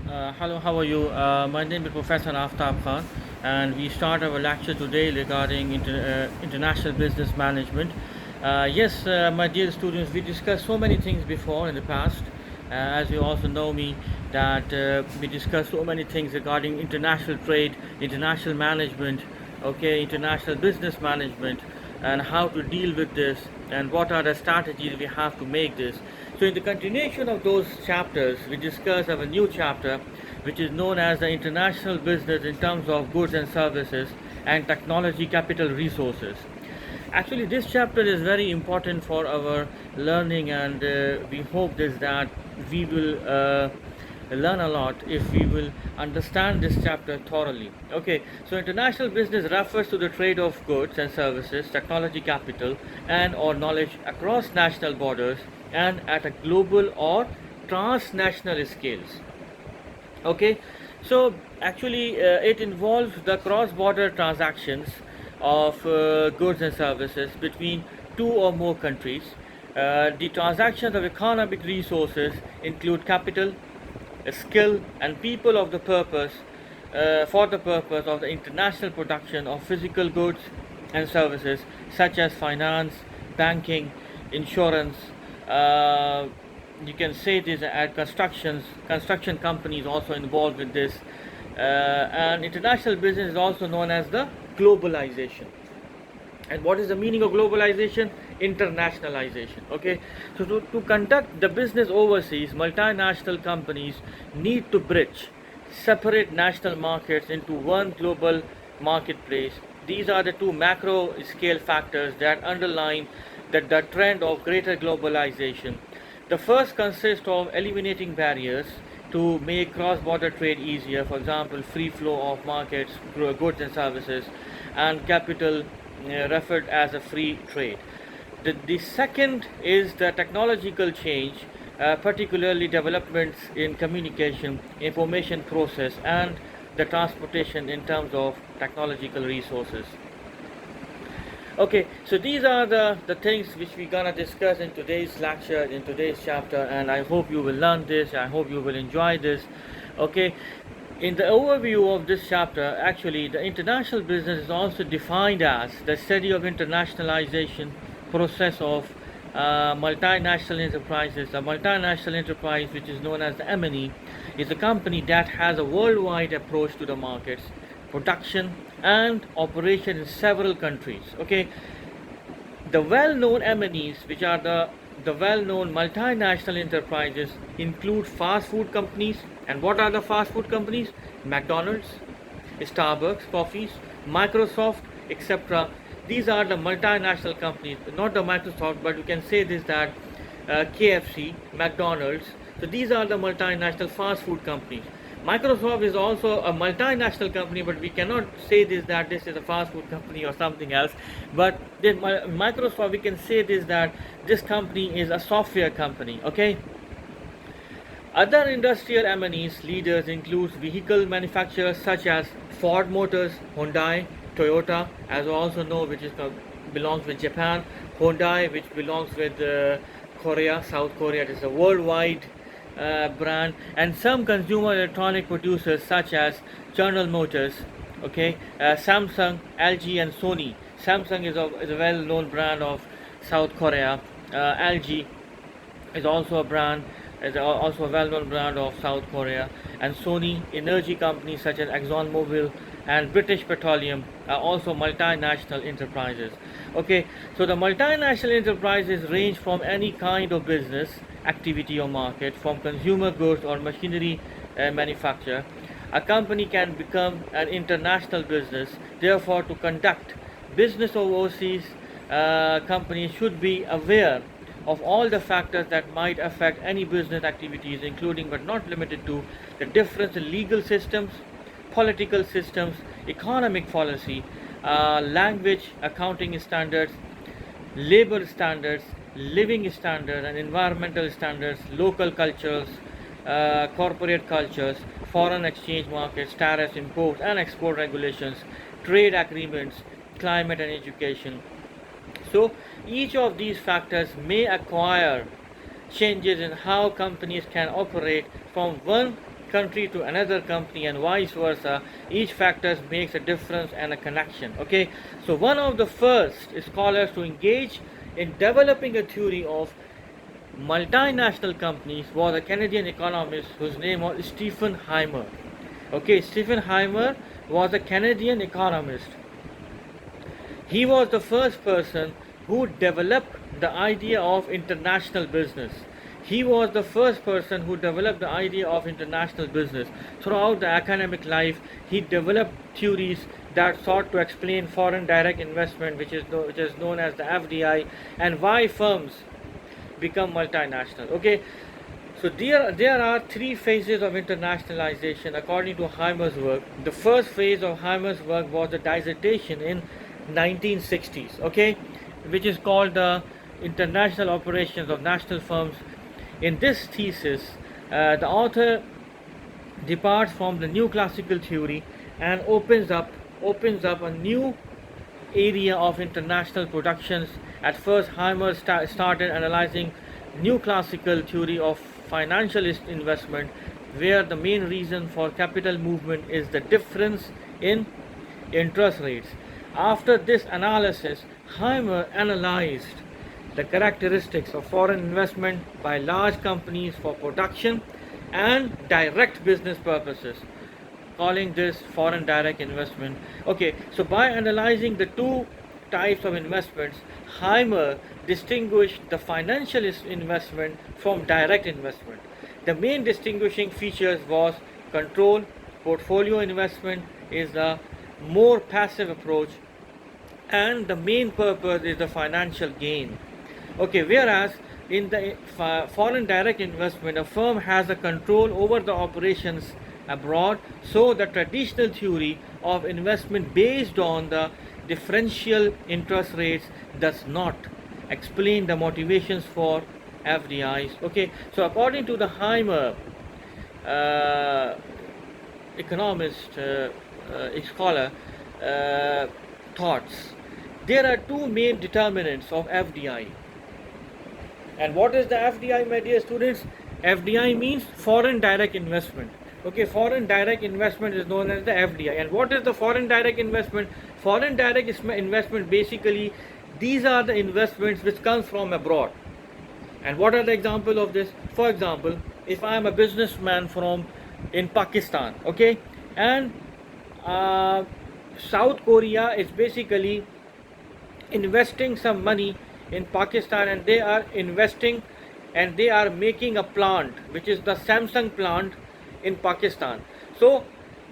Hello, how are you? My name is Professor Aftab Khan, and we start our lecture today regarding international business management. Yes, my dear students, we discussed so many things before in the past. As you also know me, that we discussed so many things regarding international trade, international management, okay, international business management, and how to deal with this, and what are the strategies we have to make this. So, in the continuation of those chapters, we discuss our new chapter, which is known as the international business in terms of goods and services and technology capital resources. Actually, this chapter is very important for our learning, and we hope this that we will learn a lot if we will understand this chapter thoroughly. Okay, so international business refers to the trade of goods and services, technology capital, and or knowledge across national borders and at a global or transnational scales. Okay, so actually it involves the cross-border transactions of goods and services between two or more countries. The transactions of economic resources include capital, skill, and people of the purpose for the purpose of the international production of physical goods and services such as finance, banking, insurance. Uh, you can say this at construction companies also involved with this, and international business is also known as the globalization. And what is the meaning of globalization? Internationalization. Okay, so to conduct the business overseas, multinational companies need to bridge separate national markets into one global marketplace. These are the two macro scale factors that underline the trend of greater globalization. The first consists of eliminating barriers to make cross-border trade easier, for example, free flow of markets, goods and services, and capital, referred as a free trade. The second is the technological change, particularly developments in communication, information process, and the transportation in terms of technological resources. Okay, so these are the things which we're gonna discuss in today's lecture, in today's chapter, and I hope you will learn this. I hope you will enjoy this. Okay, in the overview of this chapter, actually, the international business is also defined as the study of internationalization process of multinational enterprises. A multinational enterprise, which is known as the M&E, is a company that has a worldwide approach to the markets, production, and operation in several countries. Okay, the well-known M&Es, which are the well-known multinational enterprises, include fast food companies. And what are the fast food companies? McDonald's, Starbucks, coffees, Microsoft, etc. These are the multinational companies, not the Microsoft, but you can say this that KFC, McDonald's. So these are the multinational fast food companies. Microsoft is also a multinational company, but we cannot say this that this is a fast food company or something else. But Microsoft, we can say this that this company is a software company. Okay. Other industrial M&Es leaders include vehicle manufacturers such as Ford Motors, Hyundai, Toyota, as you also know, which is belongs with Japan, Hyundai, which belongs with Korea, South Korea. It is a worldwide brand, and some consumer electronic producers such as General Motors, okay, Samsung, LG, and Sony. Samsung is a well-known brand of South Korea. LG is also a brand, is also a well-known brand of South Korea, and Sony. Energy companies such as ExxonMobil and British Petroleum are also multinational enterprises. Okay, so the multinational enterprises range from any kind of business activity or market, from consumer goods or machinery manufacture. A company can become an international business. Therefore, to conduct business overseas, companies should be aware of all the factors that might affect any business activities, including but not limited to the difference in legal systems, political systems, economic policy, language, accounting standards, labor standards, living standards, and environmental standards, local cultures, corporate cultures, foreign exchange markets, tariffs, import and export regulations, trade agreements, climate, and education. So each of these factors may acquire changes in how companies can operate from one country to another country and vice versa, each factor makes a difference and a connection. Okay, so one of the first scholars to engage in developing a theory of multinational companies was a Canadian economist whose name was Stephen Heimer. Okay, Stephen Heimer was a Canadian economist. He was the first person who developed the idea of international business. He was the first person who developed the idea of international business. Throughout the academic life, he developed theories that sought to explain foreign direct investment, which is known as the FDI, and why firms become multinational. Okay, so there are three phases of internationalization according to Heimer's work. The first phase of Heimer's work was the dissertation in 1960s, okay, which is called the International Operations of National Firms. In this thesis, the author departs from the new classical theory and opens up a new area of international productions. At first, Heimer started analyzing new classical theory of financial investment, where the main reason for capital movement is the difference in interest rates. After this analysis, Heimer analyzed the characteristics of foreign investment by large companies for production and direct business purposes, calling this foreign direct investment. Okay, so by analyzing the two types of investments, Heimer distinguished the financial investment from direct investment. The main distinguishing features was control. Portfolio investment is a more passive approach, and the main purpose is the financial gain. Okay, whereas in the foreign direct investment, a firm has a control over the operations abroad, so the traditional theory of investment based on the differential interest rates does not explain the motivations for FDIs. Okay, so according to the Heimer economist scholar thoughts, there are two main determinants of FDI. And what is the FDI, my dear students? FDI means foreign direct investment. Okay, foreign direct investment is known as the FDI. And what is the foreign direct investment? Foreign direct investment, basically, these are the investments which comes from abroad. And what are the example of this? For example, if I am a businessman in Pakistan, okay, and South Korea is basically investing some money in Pakistan, and they are investing and they are making a plant, which is the Samsung plant in Pakistan. So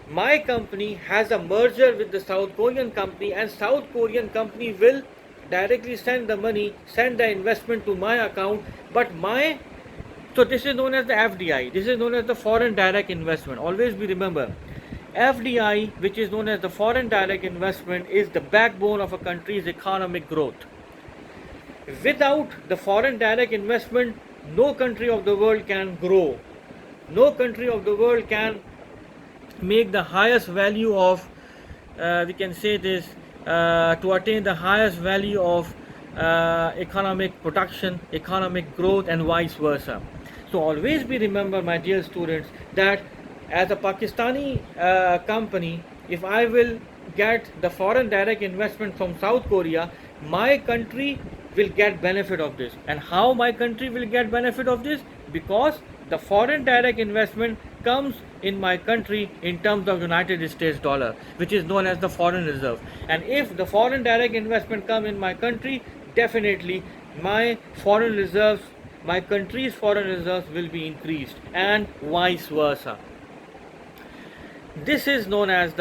my company has a merger with the South Korean company, and South Korean company will directly send the money, send the investment to my account. But so this is known as the FDI. This is known as the foreign direct investment. Always be remember, FDI, which is known as the foreign direct investment, is the backbone of a country's economic growth. Without the foreign direct investment, no country of the world can grow. No country of the world can make the highest value of, we can say this, to attain the highest value of economic production, economic growth, and vice versa. So always be remember, my dear students, that as a Pakistani company, if I will get the foreign direct investment from South Korea, my country will get benefit of this. And how my country will get benefit of this? Because the foreign direct investment comes in my country in terms of United States dollar, which is known as the foreign reserve. And if the foreign direct investment comes in my country, definitely my foreign reserves, my country's foreign reserves will be increased, and vice versa. This is known as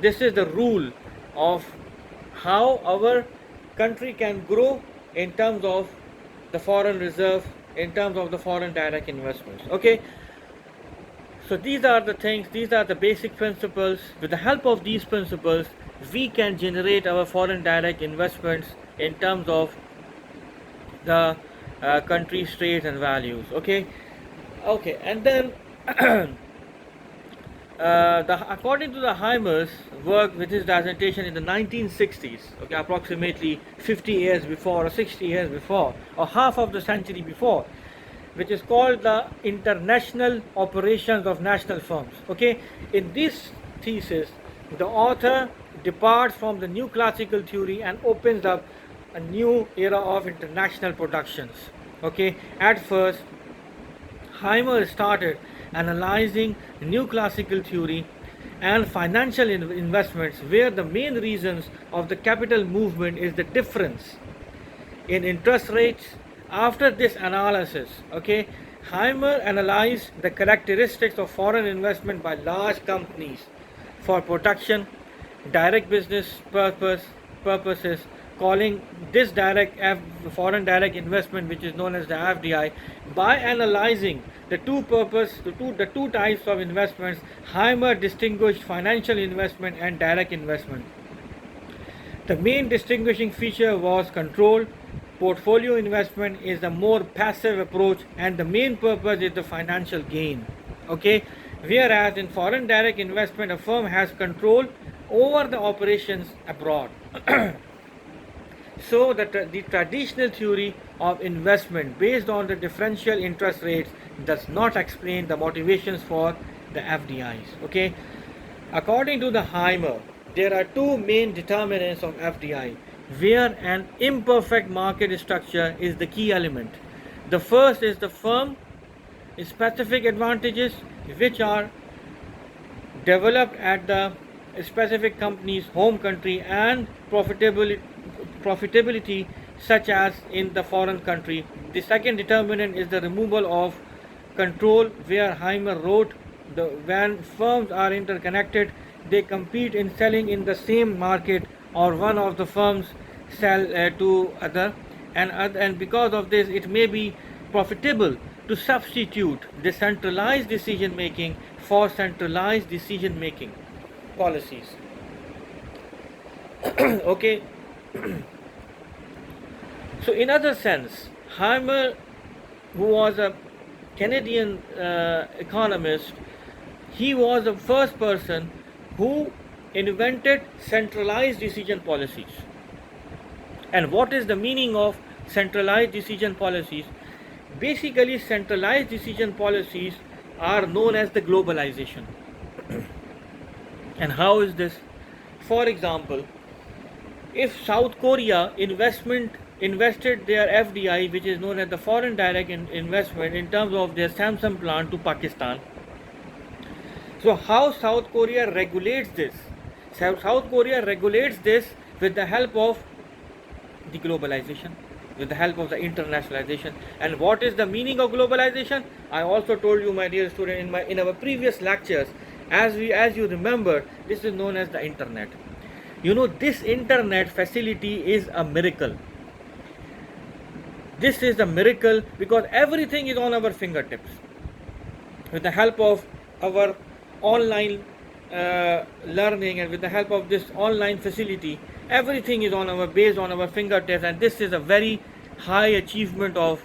this is the rule of how our country can grow in terms of the foreign reserve, in terms of the foreign direct investments. Okay, so these are the things, these are the basic principles. With the help of these principles, we can generate our foreign direct investments in terms of the country's traits and values. Okay, and then according to the Heimer's work with his dissertation in the 1960s, okay, approximately 50 years before or 60 years before or half of the century before, which is called the international operations of national firms. Okay, in this thesis, the author departs from the new classical theory and opens up a new era of international productions. Okay, at first, Heimer started analyzing new classical theory and financial investments, where the main reasons of the capital movement is the difference in interest rates. After this analysis, okay, Heimer analyzed the characteristics of foreign investment by large companies for production, direct business purposes, calling this foreign direct investment, which is known as the FDI. By analyzing the two types of investments, Heimer distinguished financial investment and direct investment. The main distinguishing feature was control. Portfolio investment is the more passive approach, and the main purpose is the financial gain. Okay, whereas in foreign direct investment, a firm has control over the operations abroad. So the traditional theory of investment based on the differential interest rates does not explain the motivations for the FDIs. Okay, according to the Heimer, there are two main determinants of FDI, where an imperfect market structure is the key element. The first is the firm specific advantages, which are developed at the specific company's home country, and profitability such as in the foreign country. The second determinant is the removal of control, where Heimer wrote, when firms are interconnected, they compete in selling in the same market, or one of the firms sell to other, and because of this it may be profitable to substitute decentralized decision making for centralized decision making policies. Okay, so in other sense, Heimer, who was a Canadian economist, he was the first person who invented centralized decision policies. And what is the meaning of centralized decision policies? Basically, centralized decision policies are known as the globalization. And how is this? For example, if South Korea invested their FDI, which is known as the foreign direct investment, in terms of their Samsung plant to Pakistan, so how South Korea regulates this? South Korea regulates this with the help of the globalization, with the help of the internationalization. And what is the meaning of globalization? I also told you, my dear student, in our previous lectures, as you remember, this is known as the internet. You know, this internet facility is a miracle. This is a miracle because everything is on our fingertips. With the help of our online learning, and with the help of this online facility, everything is based on our fingertips, and this is a very high achievement of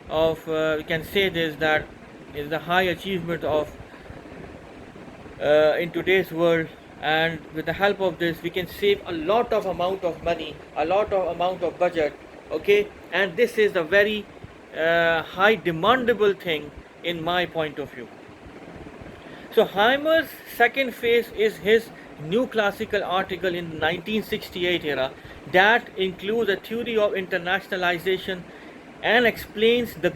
we can say this, that is the high achievement of in today's world. And with the help of this, we can save a lot of amount of money, a lot of amount of budget. Okay, and this is a very high demandable thing in my point of view. So Heimer's second phase is his new classical article in the 1968 era that includes a theory of internationalization and explains the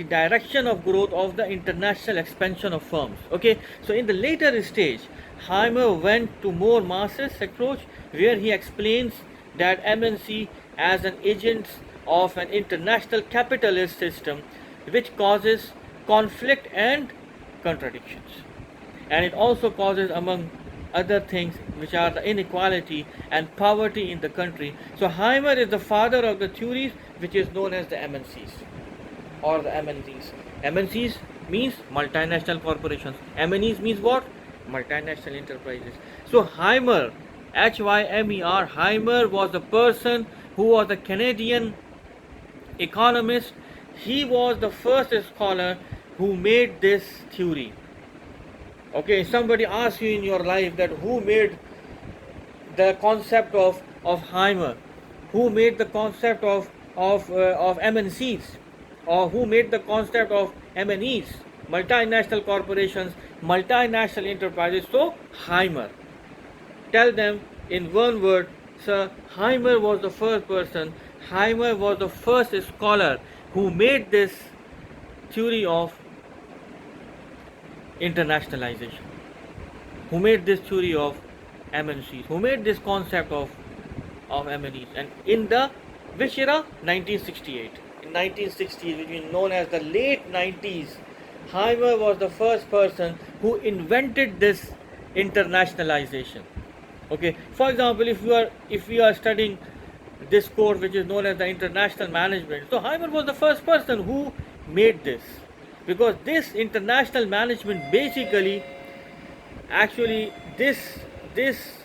direction of growth of the international expansion of firms. Okay, so in the later stage, Heimer went to more Marxist approach, where he explains that MNC as an agent of an international capitalist system, which causes conflict and contradictions. And it also causes, among other things, which are the inequality and poverty in the country. So Heimer is the father of the theories which is known as the MNCs or the MNCs. MNCs means multinational corporations. MNEs means what? Multinational enterprises. So Heimer, Hymer, Heimer was the person who was a Canadian economist. He was the first scholar who made this theory. Okay, somebody asks you in your life that who made the concept of Heimer, who made the concept of MNCs. or who made the concept of M&Es, multinational corporations, multinational enterprises. So Heimer. Tell them in one word, sir, Heimer was the first person, Heimer was the first scholar who made this theory of internationalization, who made this theory of MNCs, who made this concept of MNEs. And in the which era? 1968. In 1960s, which is known as the late 90s, Heimer was the first person who invented this internationalization. Okay, for example, if we are studying this course which is known as the international management, so Heimer was the first person who made this, because this international management basically, actually, this this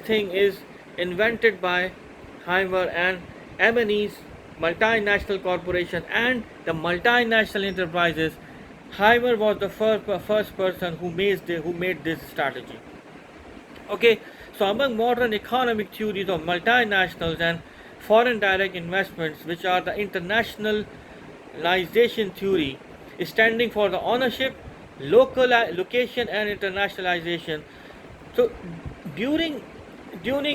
thing is invented by Heimer, and M&Es, multinational corporation, and the multinational enterprises. Heimer was the first person who made this strategy. Okay, so among modern economic theories of multinationals and foreign direct investments, which are the internationalization theory, standing for the ownership, location, and internationalization. So during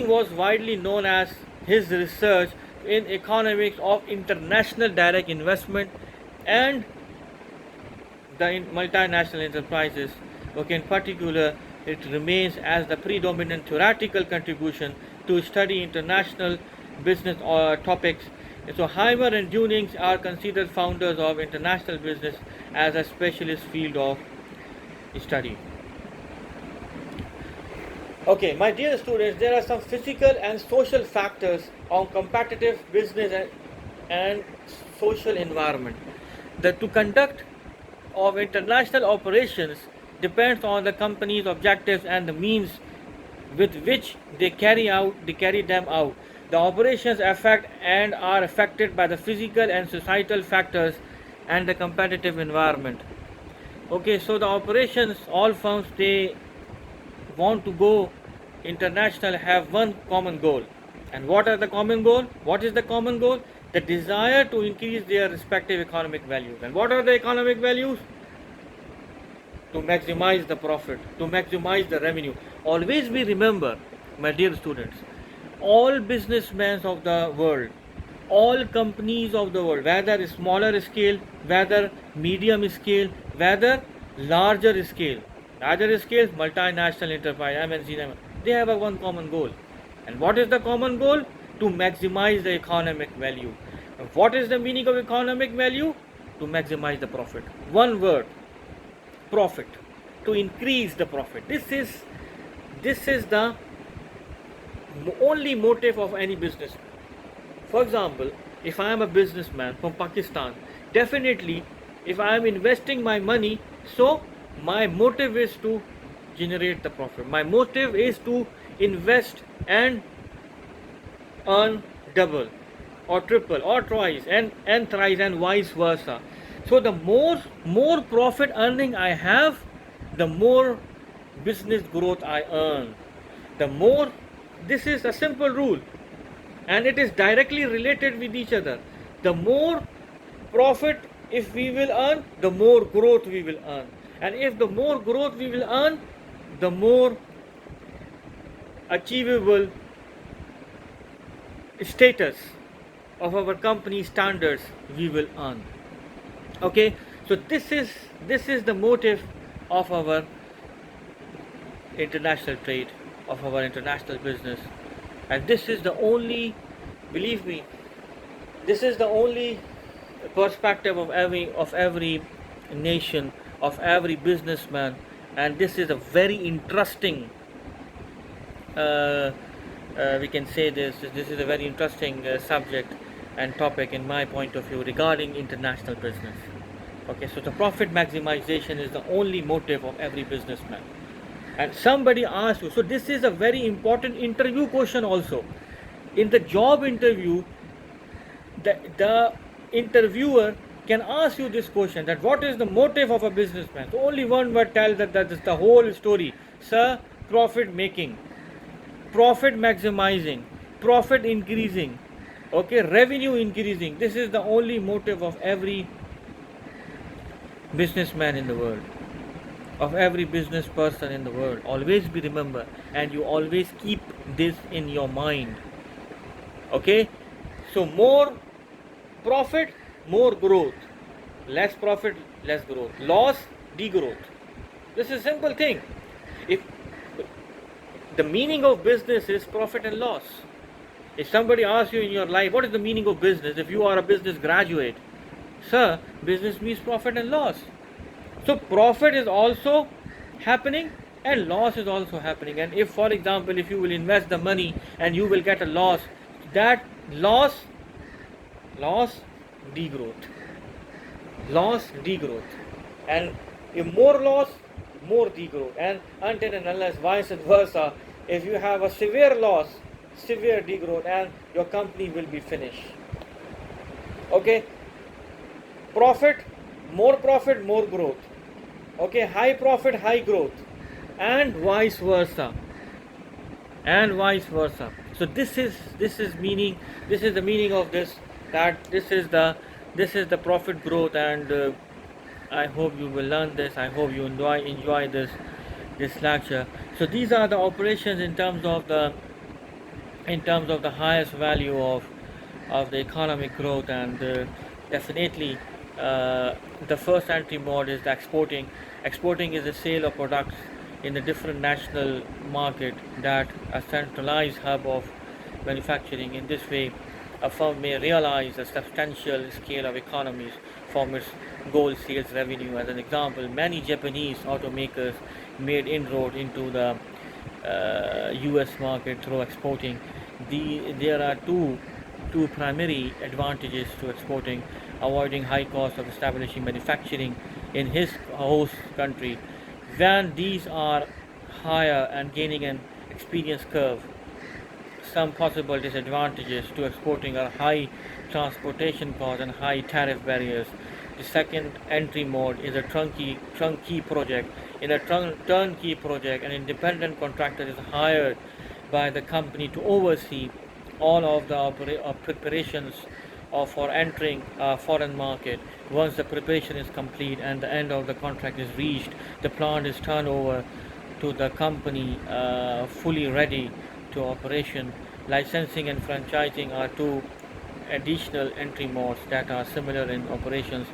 was widely known as his research in economics of international direct investment and the multinational enterprises. Okay, in particular, it remains as the predominant theoretical contribution to study international business topics. So Heimer and Dunings are considered founders of international business as a specialist field of study. Okay, my dear students, there are some physical and social factors on competitive business and social environment. The to conduct of international operations depends on the company's objectives and the means with which they carry them out. The operations affect and are affected by the physical and societal factors and the competitive environment. Okay, so the operations, all firms, they want to go international, have one common goal. And what are the common goal? What is the common goal? The desire to increase their respective economic values. And what are the economic values? To maximize the profit, to maximize the revenue. Always we remember, my dear students, all businessmen of the world, all companies of the world, whether smaller scale, whether medium scale, whether larger scale, multinational enterprise, MNC, they have a one common goal. And what is the common goal? To maximize the economic value. And what is the meaning of economic value? To maximize the profit. One word, profit. To increase the profit. This is the only motive of any businessman. For example, if I am a businessman from Pakistan, definitely if I am investing my money, so my motive is to generate the profit. My motive is to invest and earn double or triple or twice and thrice and vice versa. So the more profit earning I have, the more business growth I earn. The more, this is a simple rule, and it is directly related with each other. The more profit if we will earn, the more growth we will earn. And if the more growth we will earn, the more achievable status of our company standards we will earn. Okay, so this is the motive of our international trade, of our international business, and this is the only, believe me, this is the only perspective of every nation, of every businessman, and this is a very interesting, we can say this is a very interesting subject and topic in my point of view regarding international business. Okay, so the profit maximization is the only motive of every businessman. And somebody asks you, so this is a very important interview question also. In the job interview, the interviewer can ask you this question, that what is the motive of a businessman? So only one word tells that is the whole story. Sir, profit making, profit maximizing, profit increasing, okay, revenue increasing. This is the only motive of every businessman in the world, of every business person in the world. Always be remember, and you always keep this in your mind. Okay, so more profit, more growth. Less profit, less growth. Loss, degrowth. This is a simple thing. If the meaning of business is profit and loss. If somebody asks you in your life, what is the meaning of business? If you are a business graduate, sir, business means profit and loss. So profit is also happening and loss is also happening. And if, for example, if you will invest the money and you will get a loss, that loss, degrowth. Loss, degrowth. And if more loss, more degrowth. And until and unless vice versa, if you have a severe loss, severe degrowth, and your company will be finished. Okay, profit, more growth. Okay, high profit, high growth, and vice versa. So this is meaning. This is the meaning of this. That this is the profit growth, and I hope you will learn this. I hope you enjoy this lecture. So these are the operations in terms of the highest value of the economic growth, and definitely the first entry mode is the exporting is the sale of products in the different national market, that a centralized hub of manufacturing. In this way, a firm may realize a substantial scale of economies from its gold sales revenue. As an example, many Japanese automakers made inroad into the US market through exporting. There are two primary advantages to exporting: avoiding high cost of establishing manufacturing in his host country. When these are higher and gaining an experience curve, some possible disadvantages to exporting are high transportation costs and high tariff barriers. The second entry mode is a turnkey project. In a turnkey project, an independent contractor is hired by the company to oversee all of the preparations for entering a foreign market. Once the preparation is complete and the end of the contract is reached, the plant is turned over to the company fully ready to operation. Licensing and franchising are two additional entry modes that are similar in operations.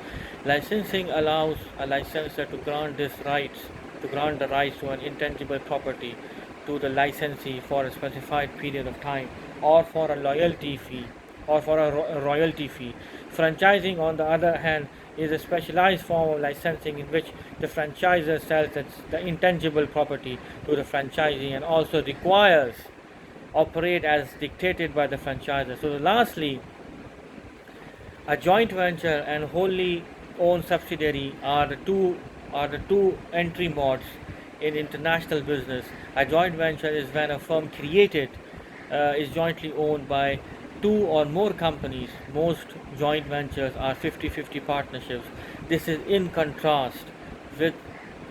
Licensing allows a licensor to grant the rights to an intangible property to the licensee for a specified period of time, or for a royalty fee. Franchising, on the other hand, is a specialized form of licensing in which the franchisor sells the intangible property to the franchisee and also requires operate as dictated by the franchisor. So lastly, a joint venture and wholly owned subsidiary are the two entry modes in international business. A joint venture is when a firm created is jointly owned by two or more companies. Most joint ventures are 50-50 partnerships. This is in contrast with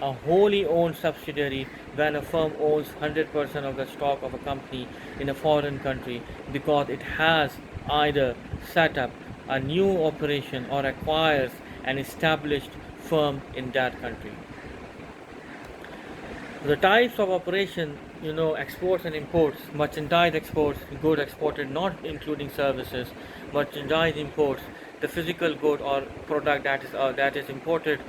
a wholly owned subsidiary, when a firm owns 100% of the stock of a company in a foreign country because it has either set up a new operation or acquires an established firm in that country. The types of operation, exports and imports. Merchandise exports, good exported not including services. Merchandise imports, the physical good or product that is imported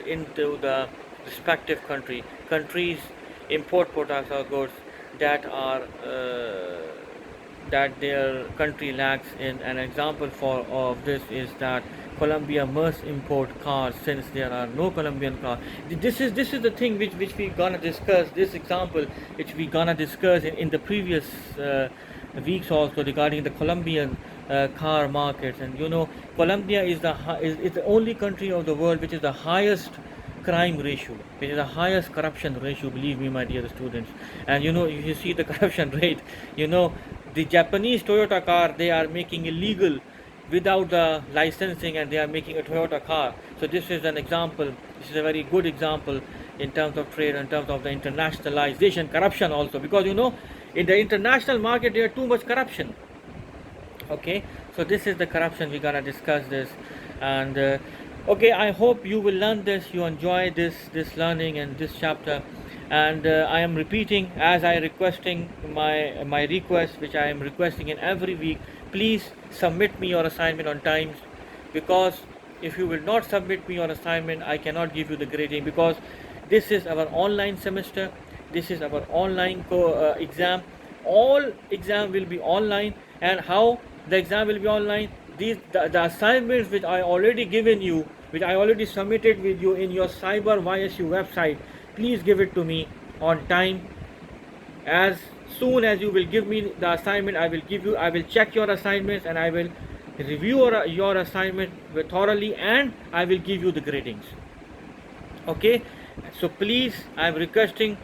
into the respective country. Countries import products or goods that are that their country lacks in. An example of this is that Colombia must import cars since there are no Colombian cars. This is the thing which we gonna discuss. This example which we gonna discuss in the previous weeks also, regarding the Colombian car markets. And Colombia is the only country of the world which is the highest crime ratio, which is the highest corruption ratio. Believe me, my dear students. And you see the corruption rate. The Japanese Toyota car, they are making illegal without the licensing, and they are making a Toyota car. So this is an example. This is a very good example in terms of trade, in terms of the internationalization, corruption also, because in the international market there is too much corruption. Okay, so this is the corruption. We gotta discuss this. And Okay, I hope you will learn this, you enjoy this learning and this chapter. And I am repeating as I requesting my request, which I am requesting in every week. Please submit me your assignment on time, because if you will not submit me your assignment, I cannot give you the grading, because this is our online semester, this is our online exam. All exam will be online. And how the exam will be online? The assignments which I already given you, which I already submitted with you in your cyber YSU website, please give it to me on time. As soon as you will give me the assignment, I will check your assignments, and I will review your assignment thoroughly, and I will give you the gradings. Okay, so please, I am requesting,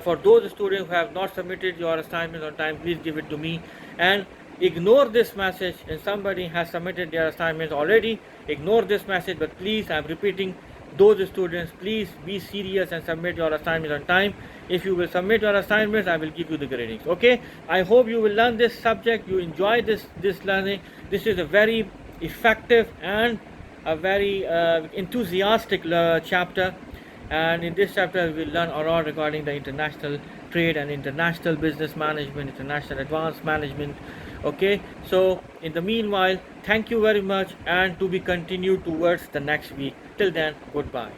for those students who have not submitted your assignment on time, please give it to me, and ignore this message. And somebody has submitted their assignments already, ignore this message. But please, I am repeating, those students, please be serious and submit your assignments on time. If you will submit your assignments, I will give you the gradings. Okay, I hope you will learn this subject, you enjoy this learning. This is a very effective and a very enthusiastic chapter. And in this chapter we will learn a lot regarding the international trade and international business management, international advanced management. Okay, so in the meanwhile, thank you very much, and to be continued towards the next week. Till then, goodbye.